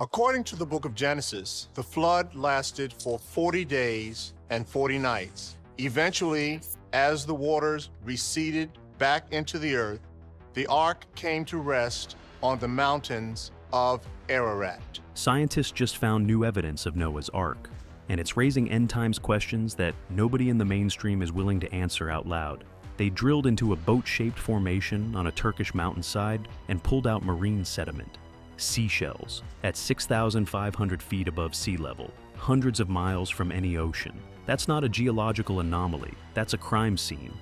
According to the book of Genesis, the flood lasted for 40 days and 40 nights. Eventually, as the waters receded back into the earth, the ark came to rest on the mountains of Ararat. Scientists just found new evidence of Noah's Ark, and it's raising end times questions that nobody in the mainstream is willing to answer out loud. They drilled into a boat-shaped formation on a Turkish mountainside and pulled out marine sediment. Seashells, at 6,500 feet above sea level, hundreds of miles from any ocean. That's not a geological anomaly, that's a crime scene.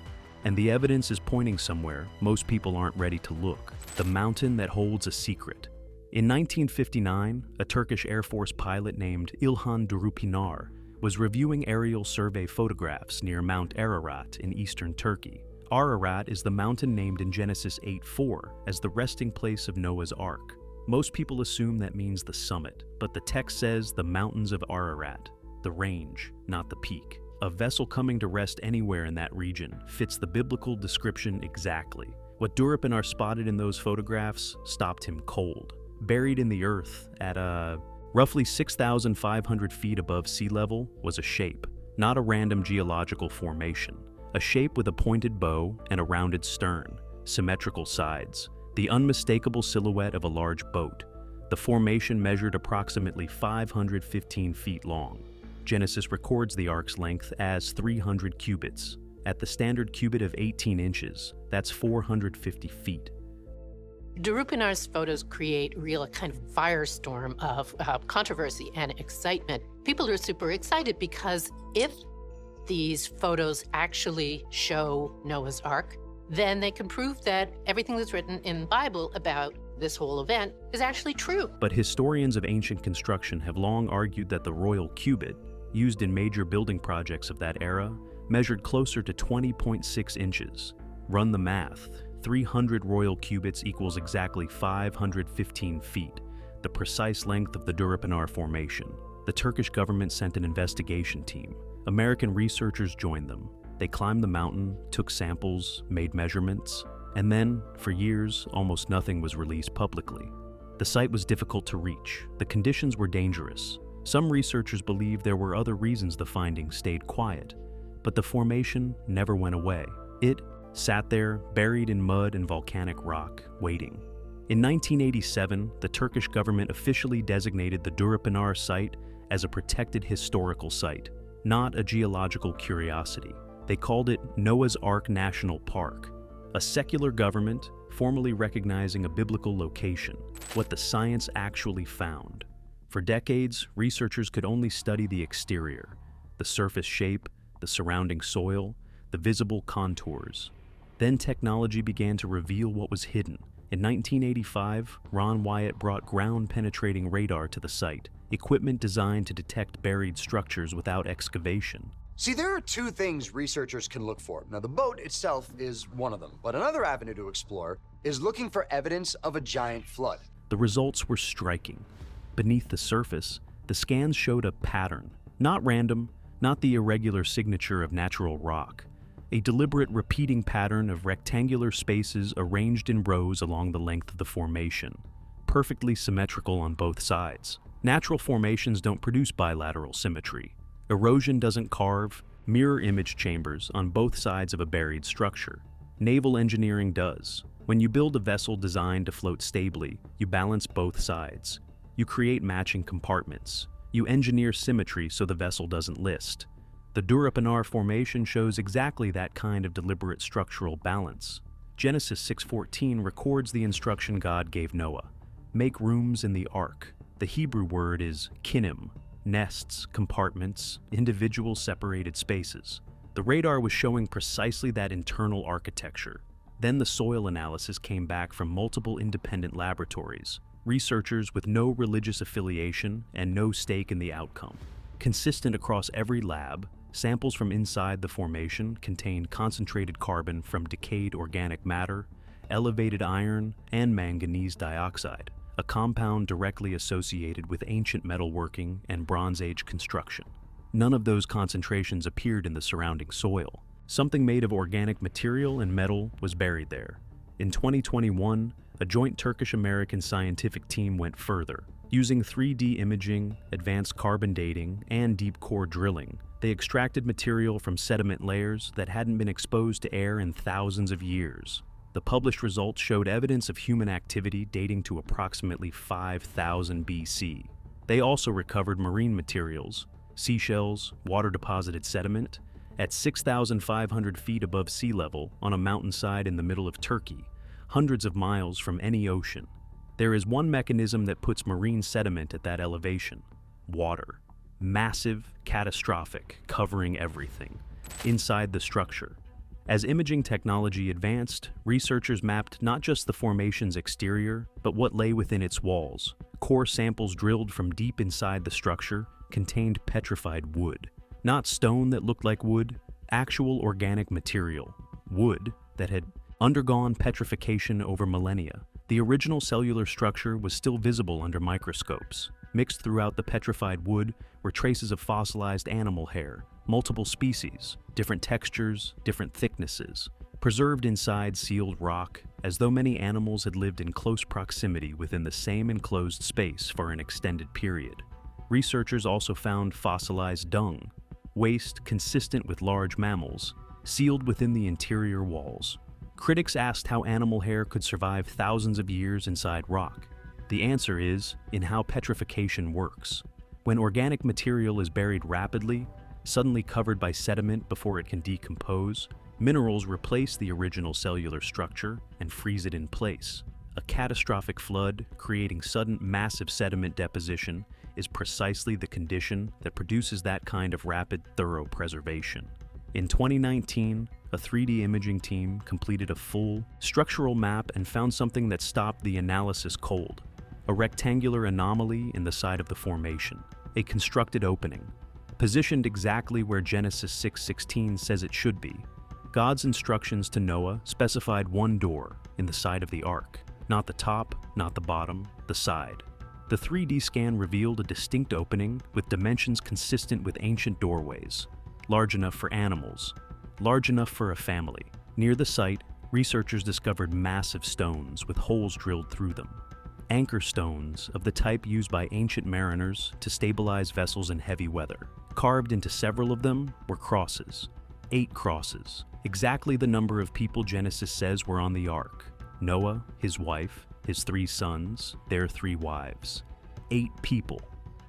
And the evidence is pointing somewhere most people aren't ready to look. The mountain that holds a secret. In 1959, a Turkish Air Force pilot named İlhan Durupinar was reviewing aerial survey photographs near Mount Ararat in eastern Turkey. Ararat is the mountain named in Genesis 8:4 as the resting place of Noah's Ark. Most people assume that means the summit, but the text says the mountains of Ararat, the range, not the peak. A vessel coming to rest anywhere in that region fits the biblical description exactly. What Durupinar spotted in those photographs stopped him cold. Buried in the earth at roughly 6,500 feet above sea level was a shape, not a random geological formation. A shape with a pointed bow and a rounded stern, symmetrical sides, the unmistakable silhouette of a large boat. The formation measured approximately 515 feet long. Genesis records the ark's length as 300 cubits. At the standard cubit of 18 inches, that's 450 feet. Durupinar's photos create a kind of firestorm of controversy and excitement. People are super excited because if these photos actually show Noah's Ark, then they can prove that everything that's written in the Bible about this whole event is actually true. But historians of ancient construction have long argued that the royal cubit, used in major building projects of that era, measured closer to 20.6 inches. Run the math. 300 royal cubits equals exactly 515 feet, the precise length of the Durupinar formation. The Turkish government sent an investigation team. American researchers joined them. They climbed the mountain, took samples, made measurements, and then, for years, almost nothing was released publicly. The site was difficult to reach. The conditions were dangerous. Some researchers believe there were other reasons the findings stayed quiet, but the formation never went away. It sat there, buried in mud and volcanic rock, waiting. In 1987, the Turkish government officially designated the Durupinar site as a protected historical site, not a geological curiosity. They called it Noah's Ark National Park, a secular government formally recognizing a biblical location, what the science actually found. For decades, researchers could only study the exterior, the surface shape, the surrounding soil, the visible contours. Then technology began to reveal what was hidden. In 1985, Ron Wyatt brought ground-penetrating radar to the site, equipment designed to detect buried structures without excavation. See, there are two things researchers can look for. Now, the boat itself is one of them, but another avenue to explore is looking for evidence of a giant flood. The results were striking. Beneath the surface, the scans showed a pattern, not random, not the irregular signature of natural rock, a deliberate repeating pattern of rectangular spaces arranged in rows along the length of the formation, perfectly symmetrical on both sides. Natural formations don't produce bilateral symmetry. Erosion doesn't carve mirror image chambers on both sides of a buried structure. Naval engineering does. When you build a vessel designed to float stably, you balance both sides. You create matching compartments. You engineer symmetry so the vessel doesn't list. The Durupinar formation shows exactly that kind of deliberate structural balance. Genesis 6:14 records the instruction God gave Noah. Make rooms in the ark. The Hebrew word is kinnim, nests, compartments, individual separated spaces. The radar was showing precisely that internal architecture. Then the soil analysis came back from multiple independent laboratories, researchers with no religious affiliation and no stake in the outcome. Consistent across every lab, samples from inside the formation contained concentrated carbon from decayed organic matter, elevated iron, and manganese dioxide, a compound directly associated with ancient metalworking and Bronze Age construction. None of those concentrations appeared in the surrounding soil. Something made of organic material and metal was buried there. In 2021, a joint Turkish-American scientific team went further. Using 3D imaging, advanced carbon dating, and deep core drilling, they extracted material from sediment layers that hadn't been exposed to air in thousands of years. The published results showed evidence of human activity dating to approximately 5000 BC. They also recovered marine materials, seashells, water-deposited sediment, at 6,500 feet above sea level on a mountainside in the middle of Turkey, hundreds of miles from any ocean. There is one mechanism that puts marine sediment at that elevation: water. Massive, catastrophic, covering everything. Inside the structure. As imaging technology advanced, researchers mapped not just the formation's exterior, but what lay within its walls. Core samples drilled from deep inside the structure contained petrified wood. Not stone that looked like wood, actual organic material. Wood that had undergone petrification over millennia. The original cellular structure was still visible under microscopes. Mixed throughout the petrified wood were traces of fossilized animal hair, multiple species, different textures, different thicknesses, preserved inside sealed rock, as though many animals had lived in close proximity within the same enclosed space for an extended period. Researchers also found fossilized dung, waste consistent with large mammals, sealed within the interior walls. Critics asked how animal hair could survive thousands of years inside rock. The answer is in how petrification works. When organic material is buried rapidly, suddenly covered by sediment before it can decompose, minerals replace the original cellular structure and freeze it in place. A catastrophic flood, creating sudden massive sediment deposition, is precisely the condition that produces that kind of rapid, thorough preservation. In 2019, a 3D imaging team completed a full structural map and found something that stopped the analysis cold: a rectangular anomaly in the side of the formation, a constructed opening, positioned exactly where Genesis 6:16 says it should be. God's instructions to Noah specified one door in the side of the ark, not the top, not the bottom, the side. The 3D scan revealed a distinct opening with dimensions consistent with ancient doorways, large enough for animals, large enough for a family. Near the site, researchers discovered massive stones with holes drilled through them. Anchor stones of the type used by ancient mariners to stabilize vessels in heavy weather. Carved into several of them were crosses. 8 crosses, exactly the number of people Genesis says were on the ark: Noah, his wife, his 3 sons, their 3 wives. 8 people.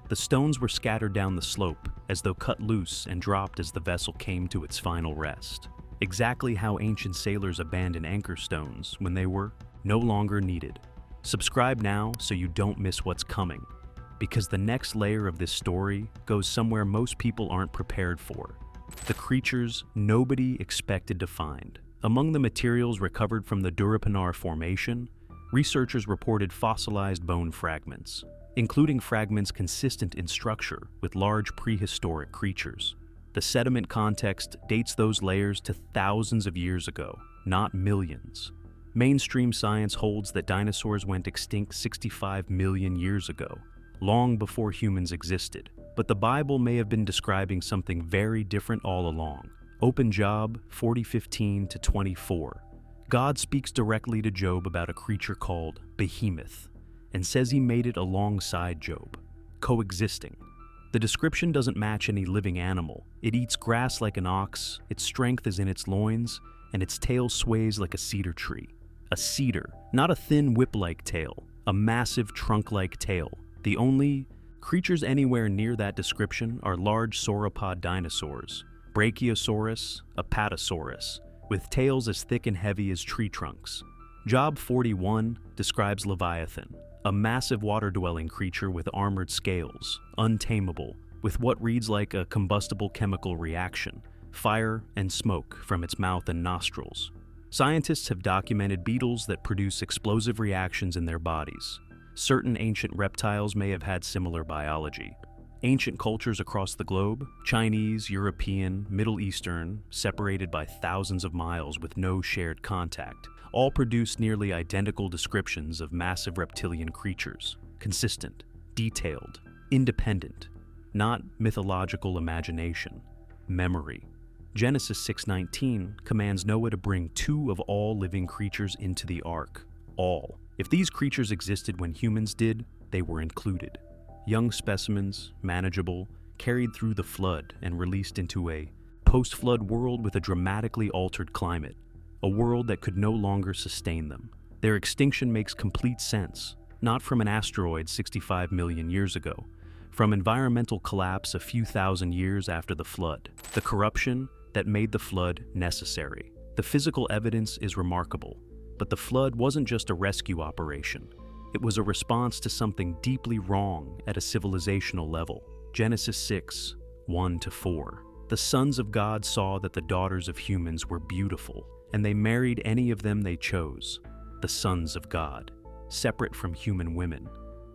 The stones were scattered down the slope, as though cut loose and dropped as the vessel came to its final rest. Exactly how ancient sailors abandoned anchor stones when they were no longer needed. Subscribe now so you don't miss what's coming, because the next layer of this story goes somewhere most people aren't prepared for. The creatures nobody expected to find. Among the materials recovered from the Durapinar Formation, researchers reported fossilized bone fragments, including fragments consistent in structure with large prehistoric creatures. The sediment context dates those layers to thousands of years ago, not millions. Mainstream science holds that dinosaurs went extinct 65 million years ago, long before humans existed. But the Bible may have been describing something very different all along. Open Job 40:15-24. God speaks directly to Job about a creature called Behemoth, and says he made it alongside Job, coexisting. The description doesn't match any living animal. It eats grass like an ox, its strength is in its loins, and its tail sways like a cedar tree. A cedar, not a thin whip-like tail, a massive trunk-like tail. The only creatures anywhere near that description are large sauropod dinosaurs, Brachiosaurus, Apatosaurus, with tails as thick and heavy as tree trunks. Job 41 describes Leviathan, a massive water-dwelling creature with armored scales, untamable, with what reads like a combustible chemical reaction, fire and smoke from its mouth and nostrils. Scientists have documented beetles that produce explosive reactions in their bodies. Certain ancient reptiles may have had similar biology. Ancient cultures across the globe, Chinese, European, Middle Eastern, separated by thousands of miles with no shared contact, all produce nearly identical descriptions of massive reptilian creatures, consistent, detailed, independent, not mythological imagination, memory. Genesis 6:19 commands Noah to bring 2 of all living creatures into the ark. All. If these creatures existed when humans did, they were included. Young specimens, manageable, carried through the flood and released into a post-flood world with a dramatically altered climate, a world that could no longer sustain them. Their extinction makes complete sense, not from an asteroid 65 million years ago, from environmental collapse a few thousand years after the flood, the corruption that made the flood necessary. The physical evidence is remarkable, but the flood wasn't just a rescue operation. It was a response to something deeply wrong at a civilizational level. Genesis 6, 1-4. The sons of God saw that the daughters of humans were beautiful, and they married any of them they chose. The sons of God, separate from human women.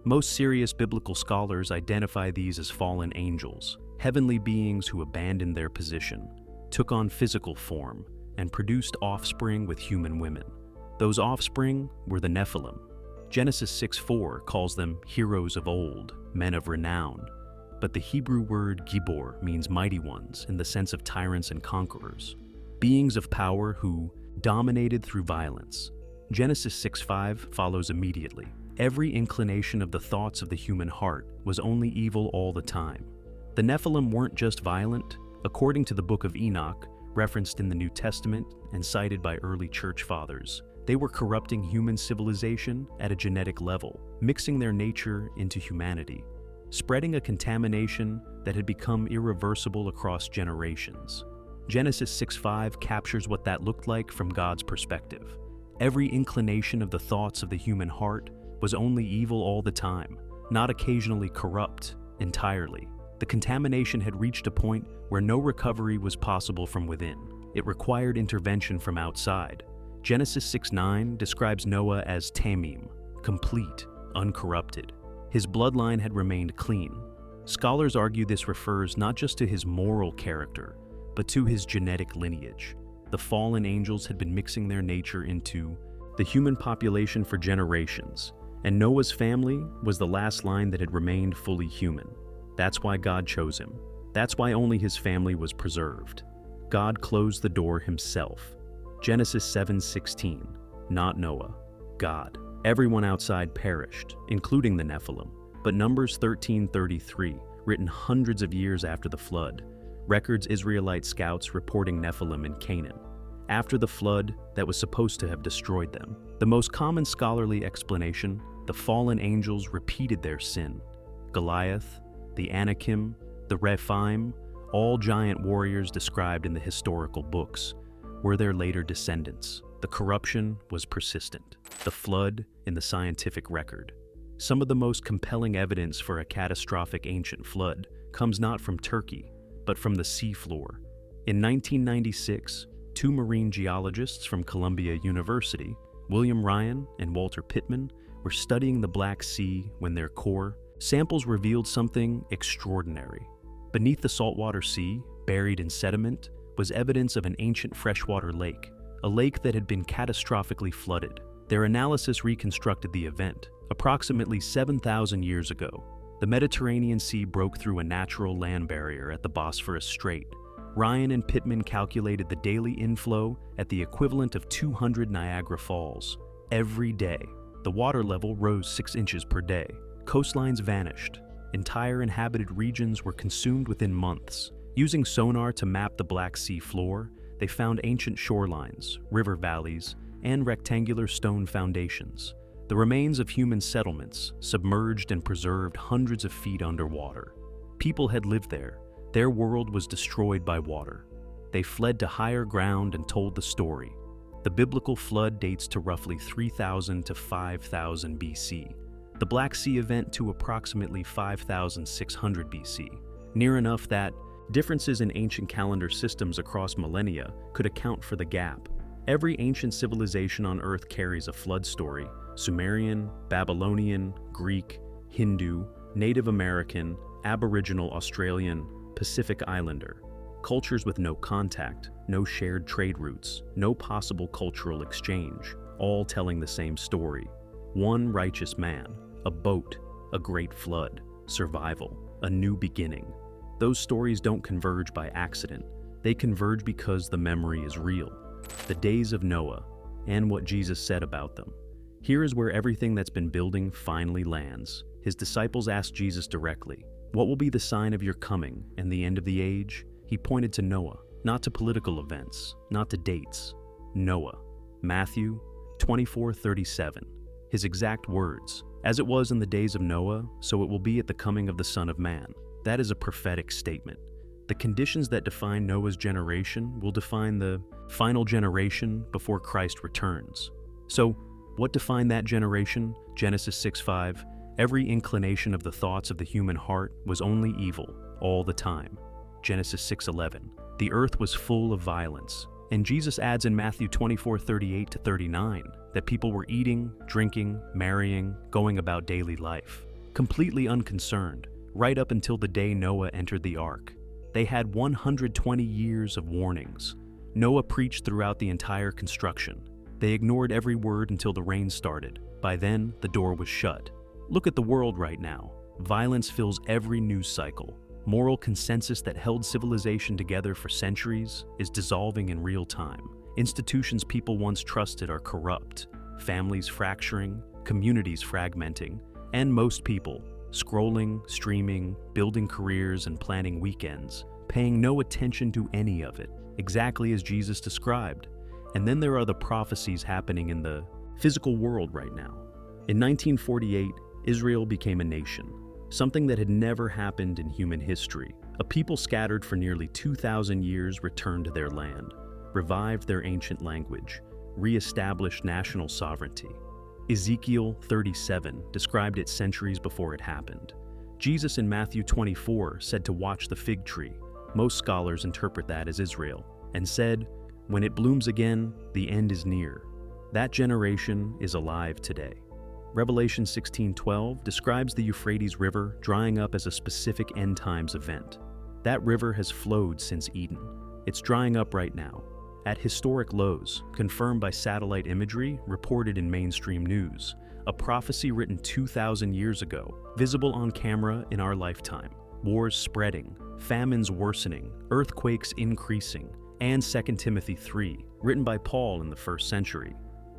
Most serious biblical scholars identify these as fallen angels, heavenly beings who abandoned their position, took on physical form, and produced offspring with human women. Those offspring were the Nephilim. Genesis 6:4 calls them heroes of old, men of renown, but the Hebrew word gibor means mighty ones in the sense of tyrants and conquerors, beings of power who dominated through violence. Genesis 6:5 follows immediately. Every inclination of the thoughts of the human heart was only evil all the time. The Nephilim weren't just violent. According to the Book of Enoch, referenced in the New Testament and cited by early church fathers, they were corrupting human civilization at a genetic level, mixing their nature into humanity, spreading a contamination that had become irreversible across generations. Genesis 6:5 captures what that looked like from God's perspective. Every inclination of the thoughts of the human heart was only evil all the time, not occasionally corrupt entirely. The contamination had reached a point where no recovery was possible from within. It required intervention from outside. Genesis 6:9 describes Noah as tamim, complete, uncorrupted. His bloodline had remained clean. Scholars argue this refers not just to his moral character, but to his genetic lineage. The fallen angels had been mixing their nature into the human population for generations, and Noah's family was the last line that had remained fully human. That's why God chose him. That's why only his family was preserved. God closed the door himself. Genesis 7:16, not Noah, God. Everyone outside perished, including the Nephilim. But Numbers 13:33, written hundreds of years after the flood, records Israelite scouts reporting Nephilim in Canaan, after the flood that was supposed to have destroyed them. The most common scholarly explanation, the fallen angels repeated their sin. Goliath, the Anakim, the Rephaim, all giant warriors described in the historical books, were their later descendants. The corruption was persistent. The flood in the scientific record. Some of the most compelling evidence for a catastrophic ancient flood comes not from Turkey, but from the seafloor. In 1996, two marine geologists from Columbia University, William Ryan and Walter Pittman, were studying the Black Sea when their core samples revealed something extraordinary. Beneath the saltwater sea, buried in sediment, was evidence of an ancient freshwater lake, a lake that had been catastrophically flooded. Their analysis reconstructed the event. Approximately 7,000 years ago, the Mediterranean Sea broke through a natural land barrier at the Bosphorus Strait. Ryan and Pittman calculated the daily inflow at the equivalent of 200 Niagara Falls. Every day, the water level rose 6 inches per day. Coastlines vanished. Entire inhabited regions were consumed within months. Using sonar to map the Black Sea floor, they found ancient shorelines, river valleys, and rectangular stone foundations. The remains of human settlements, submerged and preserved hundreds of feet underwater. People had lived there. Their world was destroyed by water. They fled to higher ground and told the story. The biblical flood dates to roughly 3,000 to 5,000 BC. The Black Sea event to approximately 5,600 BC, near enough that differences in ancient calendar systems across millennia could account for the gap. Every ancient civilization on Earth carries a flood story: Sumerian, Babylonian, Greek, Hindu, Native American, Aboriginal Australian, Pacific Islander. Cultures with no contact, no shared trade routes, no possible cultural exchange, all telling the same story. One righteous man, a boat, a great flood, survival, a new beginning. Those stories don't converge by accident. They converge because the memory is real. The days of Noah, and what Jesus said about them. Here is where everything that's been building finally lands. his disciples asked Jesus directly, "What will be the sign of your coming and the end of the age?" He pointed to Noah, not to political events, not to dates. Noah. Matthew 24:37. His exact words, "As it was in the days of Noah, so it will be at the coming of the Son of Man." That is a prophetic statement. The conditions that define Noah's generation will define the final generation before Christ returns. So, what defined that generation? Genesis 6:5. Every inclination of the thoughts of the human heart was only evil, all the time. Genesis 6:11. The earth was full of violence. And Jesus adds in Matthew 24:38-39 that people were eating, drinking, marrying, going about daily life, completely unconcerned, right up until the day Noah entered the ark. They had 120 years of warnings. Noah preached throughout the entire construction. They ignored every word until the rain started. By then, the door was shut. Look at the world right now. Violence fills every news cycle. Moral consensus that held civilization together for centuries is dissolving in real time. Institutions people once trusted are corrupt, families fracturing, communities fragmenting, and most people scrolling, streaming, building careers, and planning weekends, paying no attention to any of it, exactly as Jesus described. And then there are the prophecies happening in the physical world right now. In 1948, Israel became a nation. Something that had never happened in human history. A people scattered for nearly 2,000 years returned to their land, revived their ancient language, re-established national sovereignty. Ezekiel 37 described it centuries before it happened. Jesus in Matthew 24 said to watch the fig tree. Most scholars interpret that as Israel, and said, "When it blooms again, the end is near." That generation is alive today. Revelation 16:12 describes the Euphrates River drying up as a specific end times event. That river has flowed since Eden. It's drying up right now, at historic lows, confirmed by satellite imagery reported in mainstream news, a prophecy written 2,000 years ago, visible on camera in our lifetime. Wars spreading, famines worsening, earthquakes increasing, and 2 Timothy 3, written by Paul in the 1st century.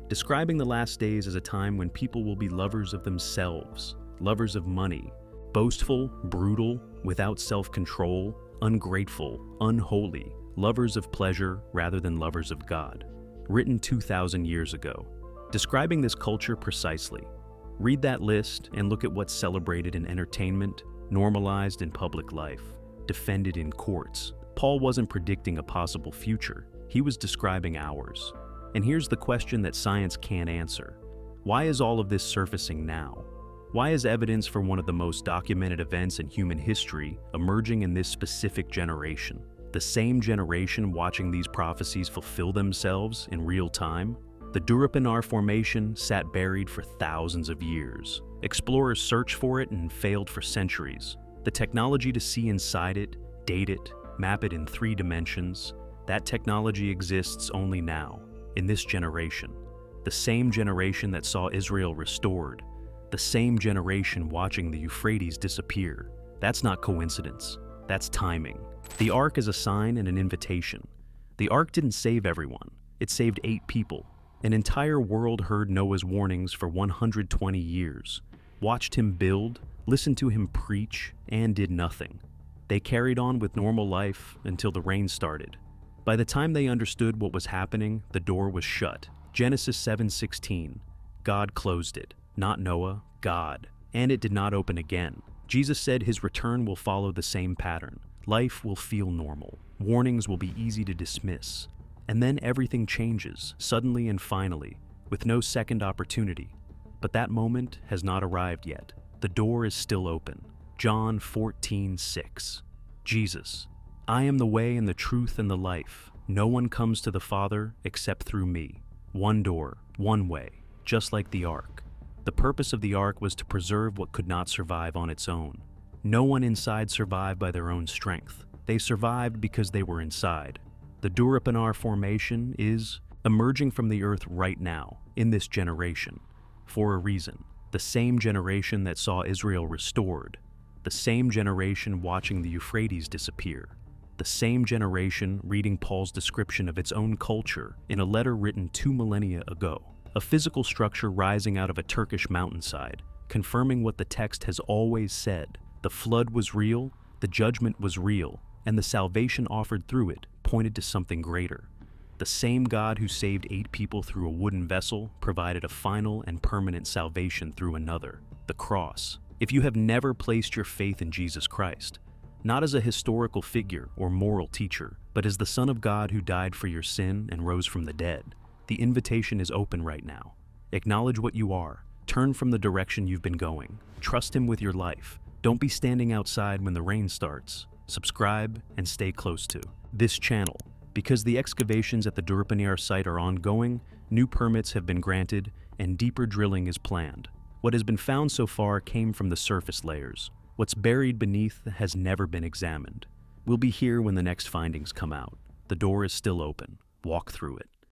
Describing the last days as a time when people will be lovers of themselves, lovers of money, boastful, brutal, without self-control, ungrateful, unholy, lovers of pleasure rather than lovers of God. Written 2,000 years ago. Describing this culture precisely. Read that list and look at what's celebrated in entertainment, normalized in public life, defended in courts. Paul wasn't predicting a possible future. He was describing ours. And here's the question that science can't answer. Why is all of this surfacing now? Why is evidence for one of the most documented events in human history emerging in this specific generation? The same generation watching these prophecies fulfill themselves in real time? The Durupinar Formation sat buried for thousands of years. Explorers searched for it and failed for centuries. The technology to see inside it, date it, map it in 3 dimensions, that technology exists only now. In this generation, the same generation that saw Israel restored, the same generation watching the Euphrates disappear. That's not coincidence, that's timing. The ark is a sign and an invitation. The ark didn't save everyone, it saved 8 people. An entire world heard Noah's warnings for 120 years, watched him build, listened to him preach, and did nothing. They carried on with normal life until the rain started. By the time they understood what was happening, the door was shut. Genesis 7:16. God closed it. Not Noah, God. And it did not open again. Jesus said his return will follow the same pattern. Life will feel normal. Warnings will be easy to dismiss. And then everything changes, suddenly and finally, with no second opportunity. But that moment has not arrived yet. The door is still open. John 14:6. Jesus. I am the way and the truth and the life. No one comes to the Father except through me. One door, one way, just like the ark. The purpose of the ark was to preserve what could not survive on its own. No one inside survived by their own strength. They survived because they were inside. The Durupinar Formation is emerging from the earth right now, in this generation, for a reason. The same generation that saw Israel restored. The same generation watching the Euphrates disappear. The same generation reading Paul's description of its own culture in a letter written 2 millennia ago. A physical structure rising out of a Turkish mountainside, confirming what the text has always said. The flood was real, the judgment was real, and the salvation offered through it pointed to something greater. The same God who saved 8 people through a wooden vessel provided a final and permanent salvation through another, the cross. If you have never placed your faith in Jesus Christ, not as a historical figure or moral teacher, but as the Son of God who died for your sin and rose from the dead, the invitation is open right now. Acknowledge what you are. Turn from the direction you've been going. Trust Him with your life. Don't be standing outside when the rain starts. Subscribe and stay close to this channel. Because the excavations at the Durupaniar site are ongoing, new permits have been granted, and deeper drilling is planned. What has been found so far came from the surface layers. What's buried beneath has never been examined. We'll be here when the next findings come out. The door is still open. Walk through it.